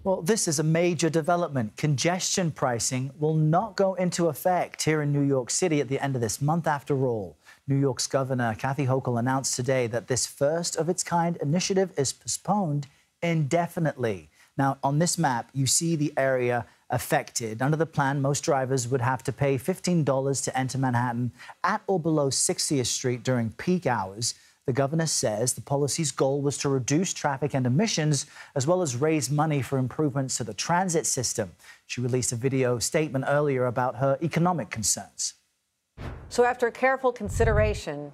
Well, this is a major development. Congestion pricing will not go into effect here in New York City at the end of this month, after all. New York's Governor Kathy Hochul announced today that this first-of-its-kind initiative is postponed indefinitely. Now, on this map, you see the area affected. Under the plan, most drivers would have to pay $15 to enter Manhattan at or below 60th Street during peak hours. The governor says the policy's goal was to reduce traffic and emissions, as well as raise money for improvements to the transit system. She released a video statement earlier about her economic concerns. So after careful consideration,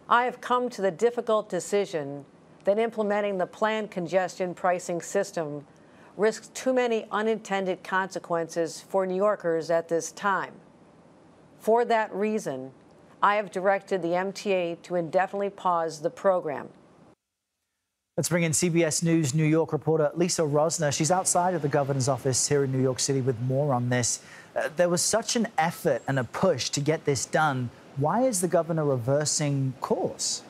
I have come to the difficult decision that implementing the planned congestion pricing system risks too many unintended consequences for New Yorkers at this time. For that reason, I have directed the MTA to indefinitely pause the program. Let's bring in CBS News New York reporter Lisa Rozner. She's outside of the governor's office here in New York City with more on this. There was such an effort and a push to get this done. Why is the governor reversing course?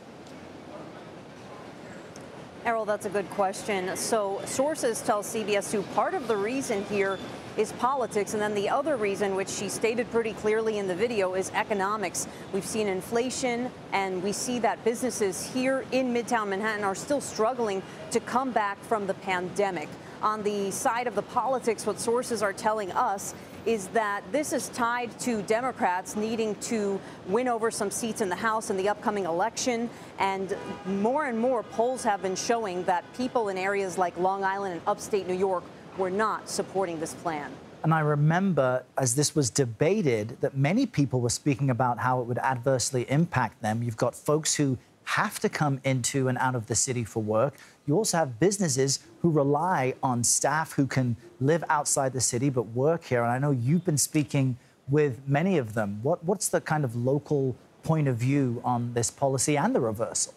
Errol, that's a good question. So sources tell CBS 2 part of the reason here is politics, and then the other reason, which she stated pretty clearly in the video, is economics. We've seen inflation, and we see that businesses here in Midtown Manhattan are still struggling to come back from the pandemic. On the side of the politics, what sources are telling us is that this is tied to Democrats needing to win over some seats in the House in the upcoming election. And more polls have been showing that people in areas like Long Island and upstate New York were not supporting this plan. And I remember, as this was debated, that many people were speaking about how it would adversely impact them. You've got folks who have to come into and out of the city for work. You also have businesses who rely on staff who can live outside the city but work here. And I know you've been speaking with many of them. What's the kind of local point of view on this policy and the reversal?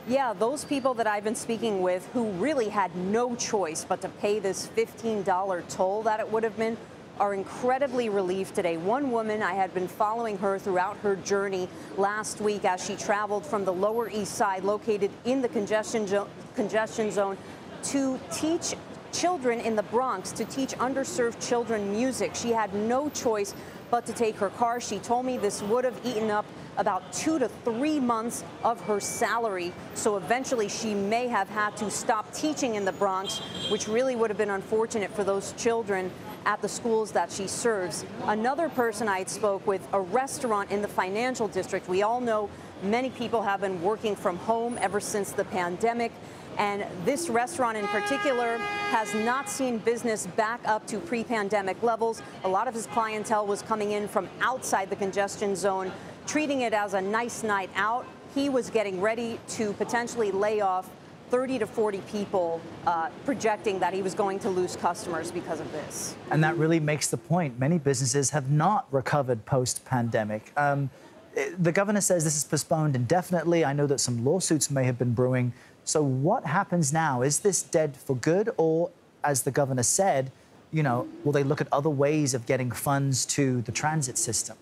Yeah, those people that I've been speaking with who really had no choice but to pay this $15 toll that it would have been are incredibly relieved today. One woman, I had been following her throughout her journey last week as she traveled from the Lower East Side, located in the congestion zone, to teach children in the Bronx, to teach underserved children music. She had no choice but to take her car. She told me this would have eaten up about 2 to 3 months of her salary. So eventually she may have had to stop teaching in the Bronx, which really would have been unfortunate for those children at the schools that she serves. Another person I spoke with, a restaurant in the financial district. We all know many people have been working from home ever since the pandemic. And this restaurant in particular has not seen business back up to pre-pandemic levels. A lot of his clientele was coming in from outside the congestion zone, treating it as a nice night out. He was getting ready to potentially lay off 30 to 40 people, projecting that he was going to lose customers because of this. And that really makes the point. Many businesses have not recovered post-pandemic. The governor says this is postponed indefinitely. I know that some lawsuits may have been brewing. So what happens now? Is this dead for good? Or, as the governor said, will they look at other ways of getting funds to the transit system?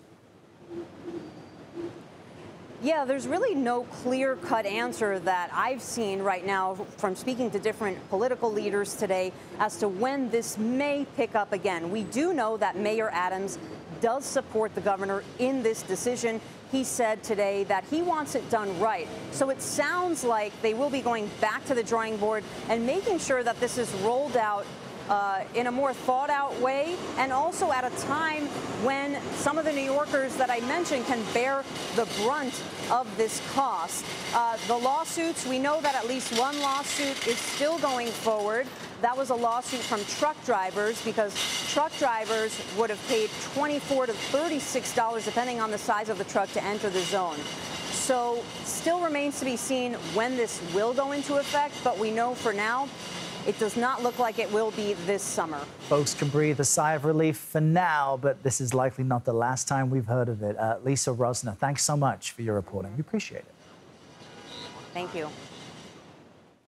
Yeah, there's really no clear-cut answer that I've seen right now from speaking to different political leaders today as to when this may pick up again. We do know that Mayor Adams does support the governor in this decision. He said today that he wants it done right. So it sounds like they will be going back to the drawing board and making sure that this is rolled out in a more thought-out way, and also at a time when some of the New Yorkers that I mentioned can bear the brunt of this cost. The lawsuits, we know that at least one lawsuit is still going forward. That was a lawsuit from truck drivers, because truck drivers would have paid $24 to $36, depending on the size of the truck, to enter the zone. So still remains to be seen when this will go into effect, but we know for now it does not look like it will be this summer. Folks can breathe a sigh of relief for now, but this is likely not the last time we've heard of it. Lisa Rozner, thanks so much for your reporting. We appreciate it. Thank you.